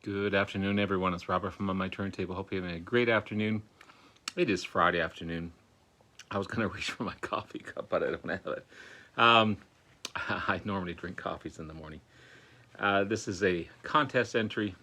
Good afternoon, everyone. It's Robert from On My Turntable. Hope you're having a great afternoon. It is Friday afternoon. I was going to reach for my coffee cup, but I don't have it. I normally drink coffees in the morning. This is a contest entry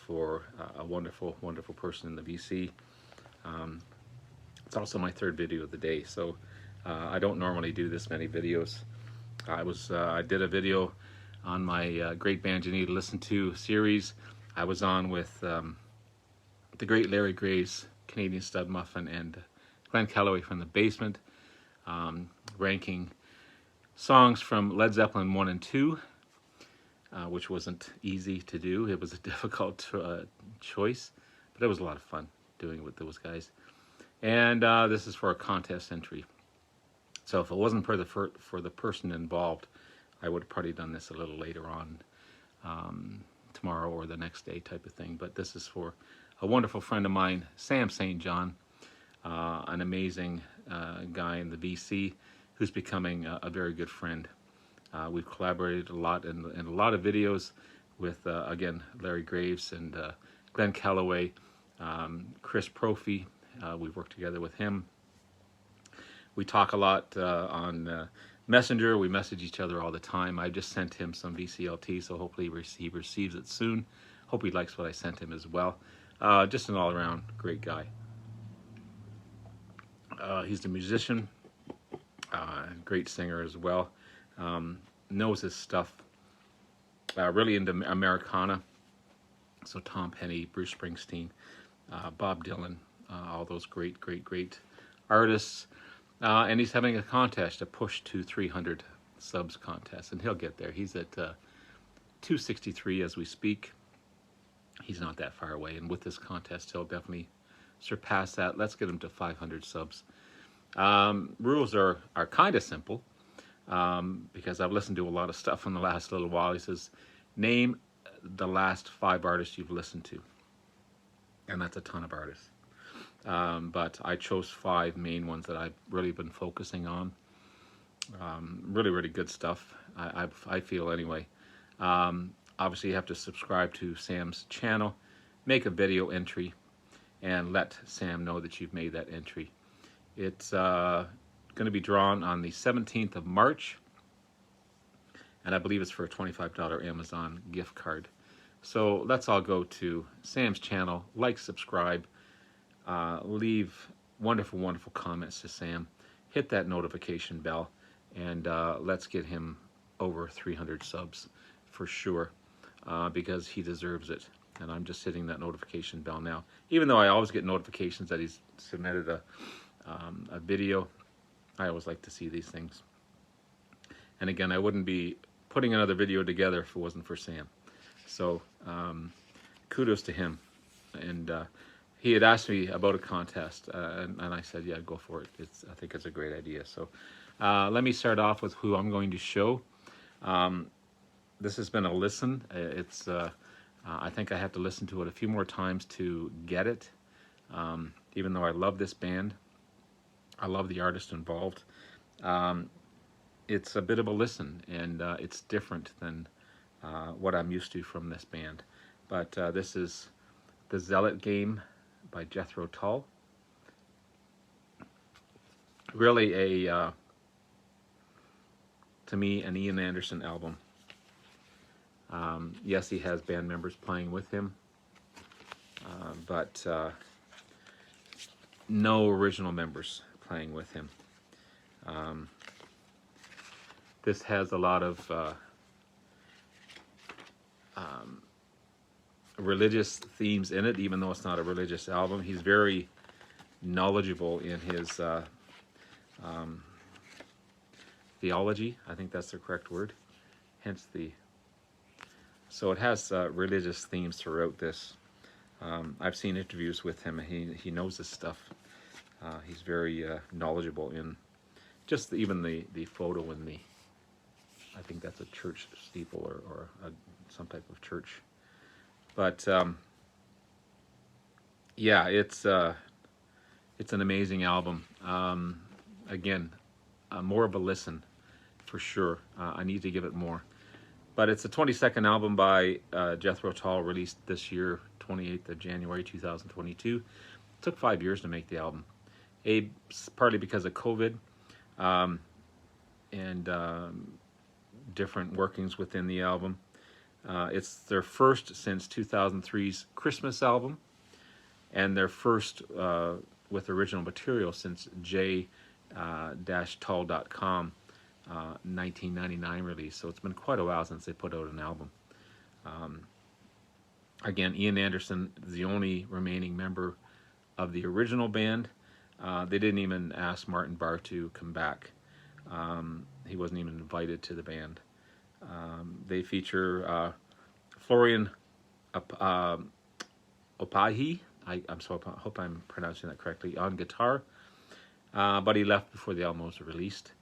for a wonderful, wonderful person in the BC. It's also my third video of the day, so I don't normally do this many videos. I did a video on my Great Band You Need to Listen To series. I was on with the great Larry Graves, Canadian Stud Muffin, and Glenn Calloway from The Basement, ranking songs from Led Zeppelin 1 and 2, which wasn't easy to do. It was a difficult choice, but it was a lot of fun doing it with those guys. And this is for a contest entry. So if it wasn't for the person involved, I would have probably done this a little later on, tomorrow or the next day type of thing. But this is for a wonderful friend of mine, Sam St. John, an amazing guy in the BC who's becoming a very good friend. We've collaborated a lot in a lot of videos with, again, Larry Graves and Glenn Calloway, Chris Prophy. We've worked together with him. We talk a lot on Messenger. We message each other all the time. I just sent him some VCLT, so hopefully he receives it soon. Hope he likes what I sent him as well. Just an all-around great guy. He's a musician, great singer as well. Knows his stuff. Really into Americana. So Tom Petty, Bruce Springsteen, Bob Dylan, all those great artists. And he's having a contest, a push to 300 subs contest, and he'll get there. He's at 263 as we speak. He's not that far away, and with this contest, he'll definitely surpass that. Let's get him to 500 subs. Rules are kind of simple, because I've listened to a lot of stuff in the last little while. He says, name the last 5 artists you've listened to, and that's a ton of artists. But I chose 5 main ones that I've really been focusing on. Really good stuff, I feel anyway. Obviously you have to subscribe to Sam's channel, make a video entry, and let Sam know that you've made that entry. It's going to be drawn on the 17th of March, and I believe it's for a $25 Amazon gift card. So let's all go to Sam's channel, like, subscribe, leave wonderful comments to Sam, hit that notification bell, and let's get him over 300 subs for sure, because he deserves it. And I'm just hitting that notification bell now, even though I always get notifications that he's submitted a video. I always like to see these things. And again, I wouldn't be putting another video together if it wasn't for Sam. So kudos to him. And he had asked me about a contest, and I said, yeah, go for it. I think it's a great idea. So let me start off with who I'm going to show. This has been a listen. I think I have to listen to it a few more times to get it. Even though I love this band, I love the artist involved. It's a bit of a listen, and it's different than what I'm used to from this band. But this is the Zealot Game by Jethro Tull. Really to me, an Ian Anderson album. Yes, he has band members playing with him, but no original members playing with him. This has a lot of religious themes in it, even though it's not a religious album. He's very knowledgeable in his theology. I think that's the correct word. Hence so it has religious themes throughout this. I've seen interviews with him. He knows this stuff. He's very knowledgeable in just even the photo in the, I think that's a church steeple or some type of church. But yeah, it's an amazing album. Again, more of a listen for sure. I need to give it more. But it's the 22nd album by Jethro Tull, released this year, 28th of January 2022. It took 5 years to make the album. Partly because of COVID and different workings within the album. It's their first since 2003's Christmas album, and their first with original material since j-tull.com 1999 release. So it's been quite a while since they put out an album. Again, Ian Anderson is the only remaining member of the original band. They didn't even ask Martin Barre to come back. He wasn't even invited to the band. They feature Florian Opahi. I hope I'm pronouncing that correctly, on guitar. But he left before the album was released.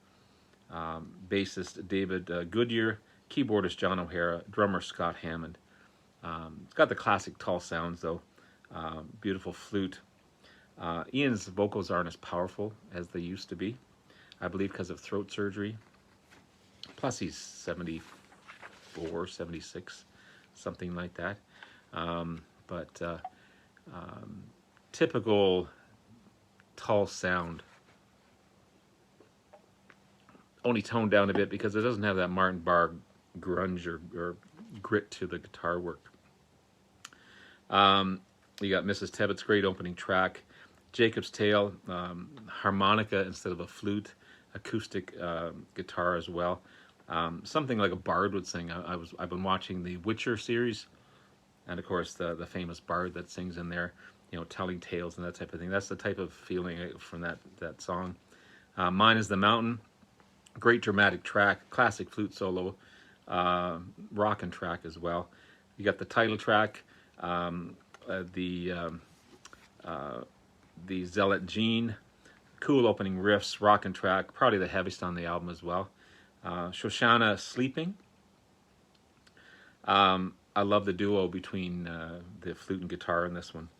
Bassist David Goodyear, keyboardist John O'Hara, drummer Scott Hammond. It's got the classic Tull sounds though. Beautiful flute. Ian's vocals aren't as powerful as they used to be, I believe because of throat surgery. Plus he's 74, 76, something like that. Typical Tull sound. Only toned down a bit because it doesn't have that Martin Barre grunge or grit to the guitar work. You got Mrs. Tebbett's great opening track, Jacob's Tale, harmonica instead of a flute, acoustic guitar as well. Something like a bard would sing. I've been watching the Witcher series, and of course the famous bard that sings in there, you know, telling tales and that type of thing. That's the type of feeling from that song. Mine is the Mountain. Great dramatic track, classic flute solo, rockin' track as well. You got the title track, the Zealot Gene, cool opening riffs, rockin' track, probably the heaviest on the album as well. Shoshana Sleeping. I love the duo between the flute and guitar in this one.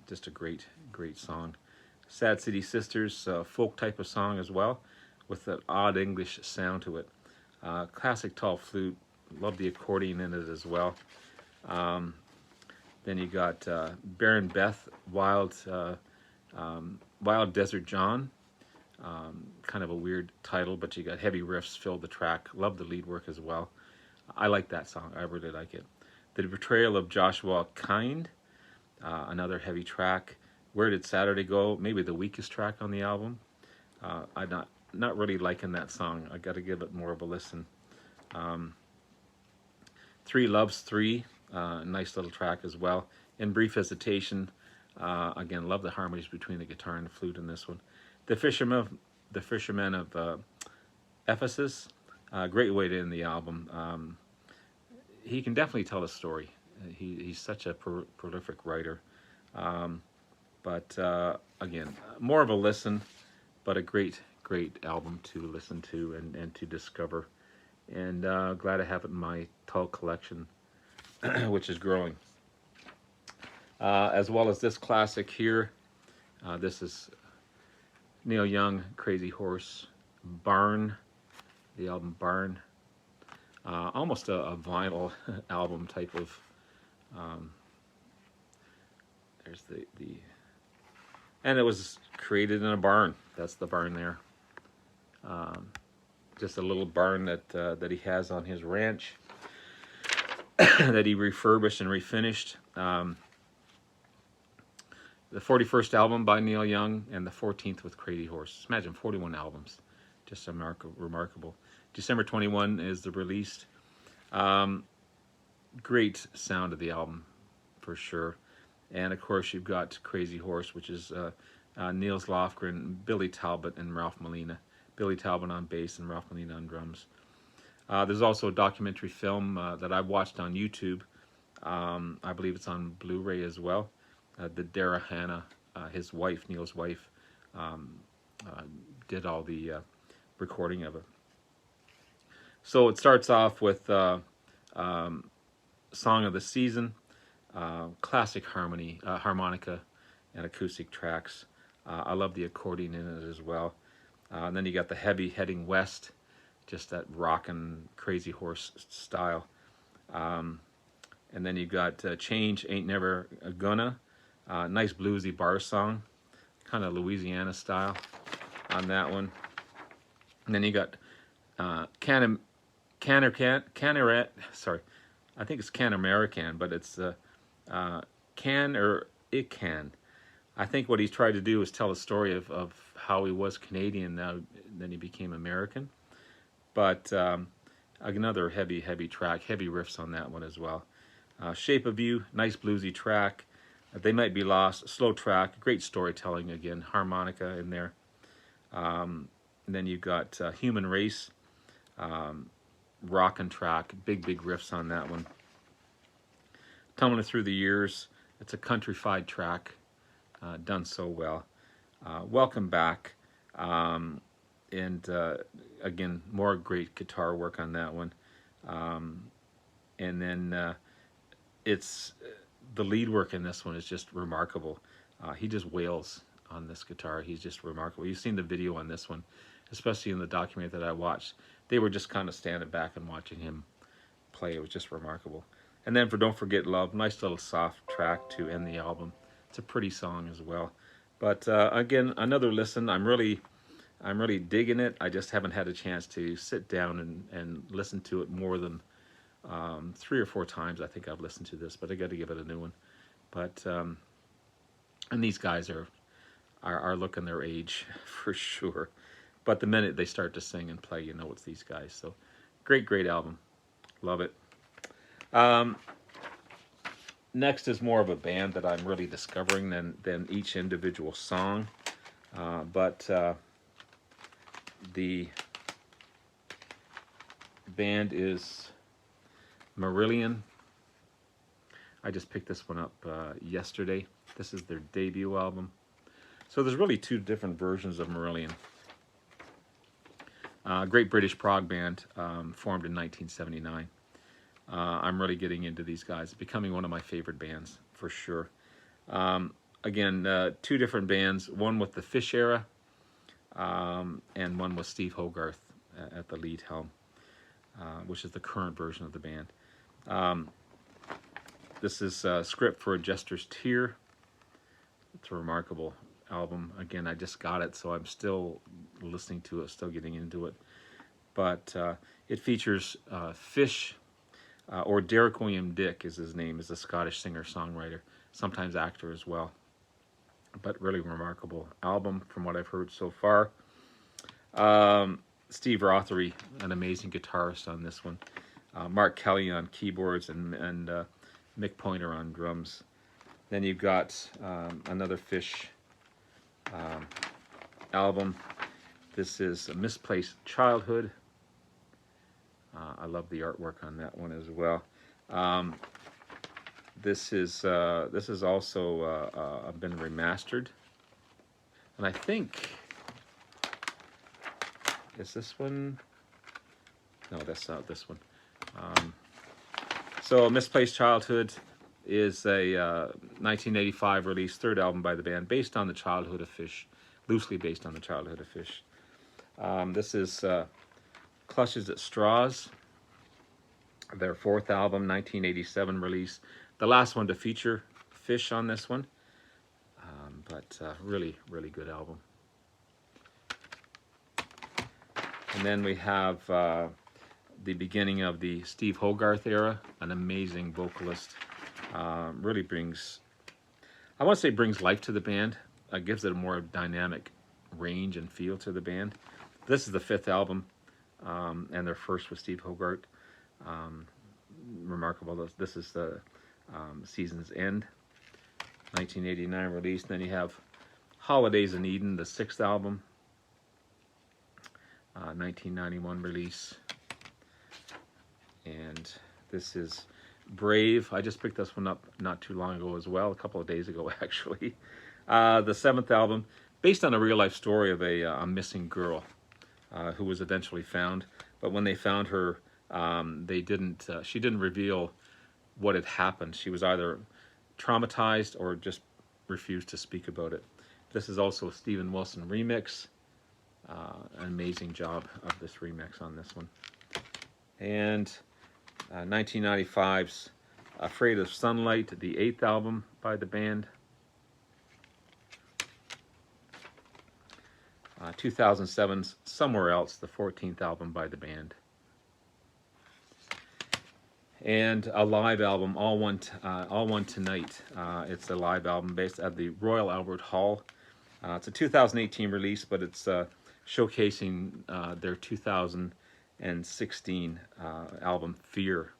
Just a great song. Sad City Sisters, folk type of song as well, with an odd English sound to it. Classic Tull flute, love the accordion in it as well. Then you got Baron Beth, Wild Desert John. Kind of a weird title, but you got heavy riffs fill the track. Love the lead work as well. I like that song, I really like it. The Betrayal of Joshua Kind, another heavy track. Where Did Saturday Go? Maybe the weakest track on the album. I'm not really liking that song. I got to give it more of a listen. Three Loves Three, nice little track as well. In Brief Hesitation, again, love the harmonies between the guitar and the flute in this one. The Fishermen of Ephesus, great way to end the album. He can definitely tell a story. He's such a prolific writer. Again, more of a listen, but a great album to listen to and to discover. And glad to have it in my Tull collection, which is growing. As well as this classic here. This is Neil Young, Crazy Horse, Barn, the album Barn. Almost a vinyl album type of. There's the and it was created in a barn. That's the barn there. Just a little barn that he has on his ranch that he refurbished and refinished. The 41st album by Neil Young and the 14th with Crazy Horse. Just imagine 41 albums. Just remarkable. December 21 is the release. Great sound of the album for sure. And of course you've got Crazy Horse, which is Niels Lofgren, Billy Talbot, and Ralph Molina. Billy Talbot on bass and Ralph Molina on drums. There's also a documentary film that I watched on YouTube. I believe it's on Blu-ray as well. The Dara Hannah, his wife, Neil's wife, did all the recording of it. So it starts off with Song of the Season, classic harmonica and acoustic tracks. I love the accordion in it as well. And then you got the heavy Heading West, just that rockin' crazy horse style. And then you got Change Ain't Never Gonna, nice bluesy bar song, kind of Louisiana style on that one. And then you got sorry, I think it's Can American, but it's Can or It Can. I think what he's tried to do is tell a story of how he was Canadian, now then he became American. But another heavy track, heavy riffs on that one as well. Shape of You, nice bluesy track. They Might Be Lost, slow track, great storytelling again, harmonica in there. And then you got Human Race, rockin' track, big riffs on that one. Tumbling Through the Years, it's a countrified track, done so well. Welcome Back, and again, more great guitar work on that one. And then it's the lead work in this one is just remarkable. He just wails on this guitar. He's just remarkable. You've seen the video on this one, especially in the documentary that I watched. They were just kind of standing back and watching him play. It was just remarkable. And then for Don't Forget Love, nice little soft track to end the album. It's a pretty song as well. But again, another listen. I'm really digging it. I just haven't had a chance to sit down and listen to it more than 3 or 4 times. I think I've listened to this, but I got to give it a new one. But and these guys are looking their age for sure. But the minute they start to sing and play, you know it's these guys. So great album. Love it. Next is more of a band that I'm really discovering than each individual song. But the band is Marillion. I just picked this one up yesterday. This is their debut album. So there's really 2 different versions of Marillion. Great British prog band, formed in 1979. I'm really getting into these guys, becoming one of my favorite bands for sure. Again, 2 different bands, one with the Fish era, and one with Steve Hogarth at the lead helm, which is the current version of the band. This is Script for a Jester's Tear. It's a remarkable album. Again, I just got it, so I'm still listening to it, still getting into it. But it features Fish, or Derek William Dick is his name, is a Scottish singer-songwriter, sometimes actor as well. But really remarkable album from what I've heard so far. Steve Rothery, an amazing guitarist on this one. Mark Kelly on keyboards and Mick Pointer on drums. Then you've got another Fish album. This is Misplaced Childhood. I love the artwork on that one as well. This is also been remastered, and I think is this one. No, that's not this one. So Misplaced Childhood is a 1985 release, 3rd album by the band, based on the childhood of Fish, loosely based on the childhood of Fish. This is Clutches at Straws, their 4th album, 1987 release. The last one to feature Fish on this one, but really good album. And then we have the beginning of the Steve Hogarth era, an amazing vocalist. Really brings, I want to say brings life to the band, gives it a more dynamic range and feel to the band. This is the 5th album, and their first with Steve Hogarth. Remarkable. This is the Season's End, 1989 release. Then you have Holidays in Eden, the 6th album, 1991 release. And this is Brave. I just picked this one up not too long ago as well, a couple of days ago actually. The 7th album, based on a real-life story of a missing girl who was eventually found. But when they found her, she didn't reveal what had happened. She was either traumatized or just refused to speak about it. This is also a Steven Wilson remix. An amazing job of this remix on this one. And 1995's Afraid of Sunlight, the 8th album by the band. 2007's Somewhere Else, the 14th album by the band. And a live album, All One Tonight. It's a live album based at the Royal Albert Hall. It's a 2018 release, but it's showcasing their 2016 album Fear.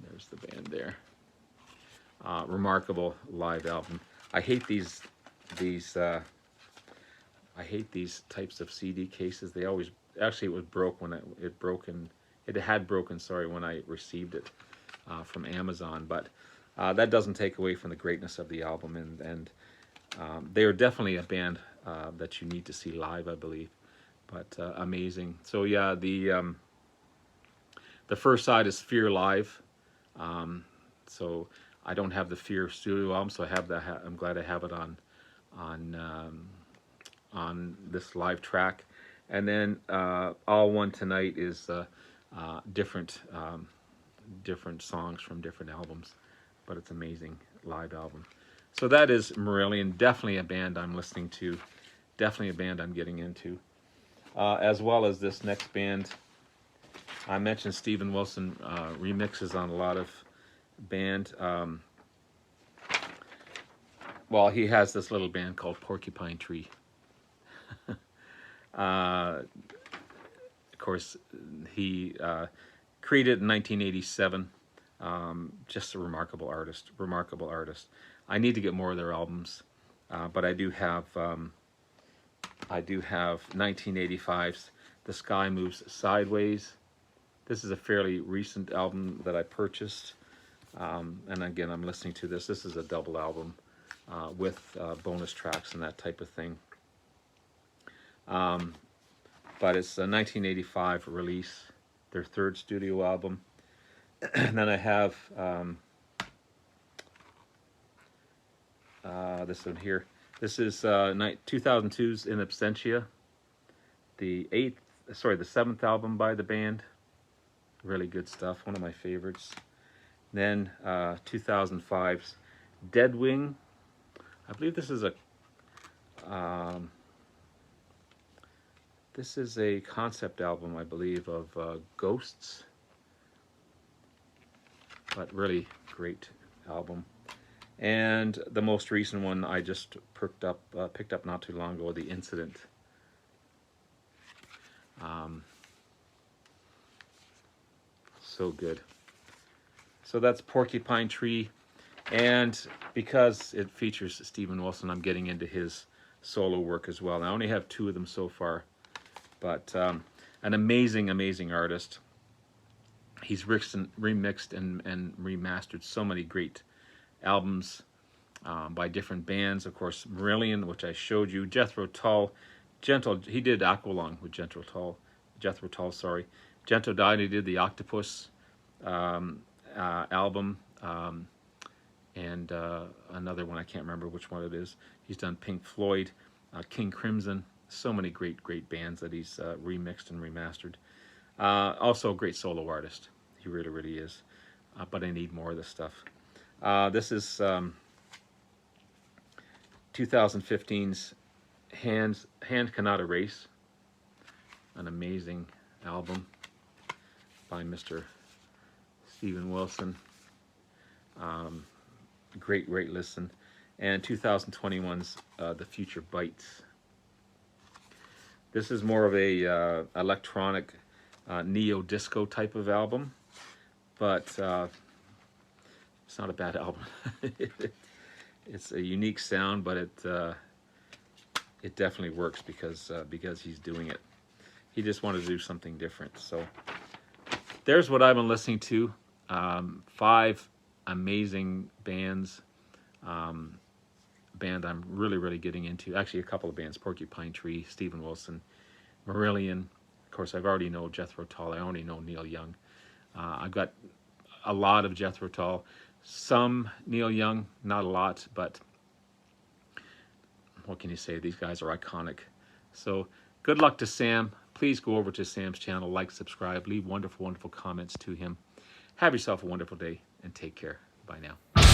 There's the band there. Remarkable live album. I hate these types of CD cases. They always, actually it was broke when it had broken, sorry, when I received it from Amazon, but that doesn't take away from the greatness of the album, and they are definitely a band that you need to see live, I believe. But amazing. So yeah, the first side is Fear Live. So I don't have the Fear studio album, so I have that. I'm glad I have it on this live track. And then All One Tonight is different songs from different albums, but it's amazing live album. So that is Marillion, definitely a band I'm listening to, definitely a band I'm getting into, as well as this next band. I mentioned Steven Wilson remixes on a lot of band. Well, he has this little band called Porcupine Tree. Of course, he created in 1987. Just a remarkable artist. I need to get more of their albums, but I do have 1985's The Sky Moves Sideways. This is a fairly recent album that I purchased, and again, I'm listening to this. This is a double album with bonus tracks and that type of thing. But it's a 1985 release, their third studio album. And then I have this one here. This is 2002's In Absentia, the 7th album by the band. Really good stuff, one of my favorites. Then 2005's Dead Wing. I believe this is a concept album, I believe, of Ghosts. But really great album. And the most recent one I just picked up not too long ago, The Incident. So good. So that's Porcupine Tree, and because it features Steven Wilson, I'm getting into his solo work as well. I only have 2 of them so far, but an amazing artist. He's remixed and remastered so many great albums by different bands. Of course, Marillion, which I showed you, Jethro Tull, he did Aqualung with Jethro Tull, sorry. Jethro died, he did the Octopus album, and another one, I can't remember which one it is. He's done Pink Floyd, King Crimson, so many great bands that he's remixed and remastered. Also a great solo artist. He really is. But I need more of this stuff. This is 2015's Hand Cannot Erase, an amazing album by Mr. Steven Wilson. Great listen. And 2021's The Future Bites. This is more of a electronic neo-disco type of album, but it's not a bad album. It's a unique sound, but it definitely works because he's doing it. He just wanted to do something different. So there's what I've been listening to. 5 amazing bands. Band I'm really getting into. Actually, a couple of bands: Porcupine Tree, Steven Wilson, Marillion. Of course, I've already know Jethro Tull. I already know Neil Young. I've got a lot of Jethro Tull, some Neil Young, not a lot, but what can you say? These guys are iconic. So Good luck to Sam. Please go over to Sam's channel, like, subscribe, leave wonderful, wonderful comments to him. Have yourself a wonderful day and take care. Bye now.